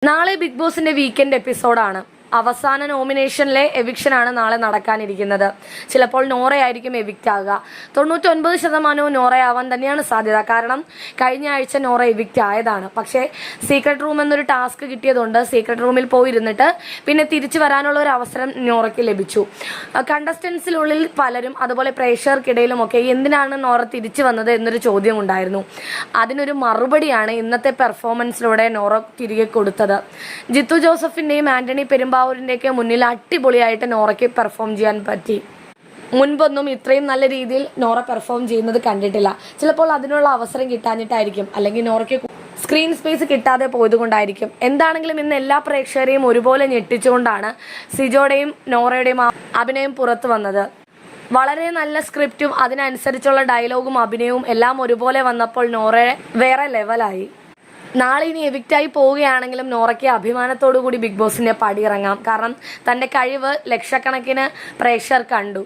നാളെ ബിഗ് ബോസിന്റെ വീക്കെൻഡ് എപ്പിസോഡാണ്. അവസാന നോമിനേഷനിലെ എവിക്ഷനാണ് നാളെ നടക്കാനിരിക്കുന്നത്. ചിലപ്പോൾ നോറയായിരിക്കും എവിക്റ്റ് ആകുക. 99% നോറയാവാൻ തന്നെയാണ് സാധ്യത. കാരണം കഴിഞ്ഞ ആഴ്ച നോറ എവിക്റ്റ് ആയതാണ്. പക്ഷേ സീക്രട്ട് റൂം എന്നൊരു ടാസ്ക് കിട്ടിയതുകൊണ്ട് സീക്രട്ട് റൂമിൽ പോയിരുന്നിട്ട് പിന്നെ തിരിച്ചു വരാനുള്ള ഒരു അവസരം നോറയ്ക്ക് ലഭിച്ചു. കണ്ടസ്റ്റൻസിനുള്ളിൽ പലരും അതുപോലെ പ്രേക്ഷകർക്കിടയിലുമൊക്കെ എന്തിനാണ് നോറ തിരിച്ചു വന്നത് എന്നൊരു ചോദ്യം ഉണ്ടായിരുന്നു. അതിനൊരു മറുപടിയാണ് ഇന്നത്തെ പെർഫോമൻസിലൂടെ നോറ തിരികെ കൊടുത്തത്. ജിത്തു ജോസഫിൻ്റെയും ആന്റണി പെരുമ്പാവൂരിൻ്റെയൊക്കെ മുന്നിൽ അടിപൊളിയായിട്ട് നോറയ്ക്ക് പെർഫോം ചെയ്യാൻ പറ്റി. മുൻപൊന്നും ഇത്രയും നല്ല രീതിയിൽ നോറ പെർഫോം ചെയ്യുന്നത് കണ്ടിട്ടില്ല. ചിലപ്പോൾ അതിനുള്ള അവസരം കിട്ടാഞ്ഞിട്ടായിരിക്കും, അല്ലെങ്കിൽ നോറയ്ക്ക് സ്ക്രീൻ സ്പേസ് കിട്ടാതെ പോയതുകൊണ്ടായിരിക്കും. എന്താണെങ്കിലും ഇന്ന് എല്ലാ പ്രേക്ഷകരെയും ഒരുപോലെ ഞെട്ടിച്ചുകൊണ്ടാണ് സിജോയുടെയും നോറയുടെയും അഭിനയം പുറത്തു വന്നത്. വളരെ നല്ല സ്ക്രിപ്റ്റും അതിനനുസരിച്ചുള്ള ഡയലോഗും അഭിനയവും എല്ലാം ഒരുപോലെ വന്നപ്പോൾ നോറ വേറെ ലെവലായി. നാളെ ഇനി എവിക്റ്റായി പോവുകയാണെങ്കിലും നോറയ്ക്ക് അഭിമാനത്തോടു കൂടി ബിഗ് ബോസിന്റെ പടിയിറങ്ങാം. കാരണം തൻ്റെ കഴിവ് ലക്ഷക്കണക്കിന് പ്രേക്ഷകർ കണ്ടു.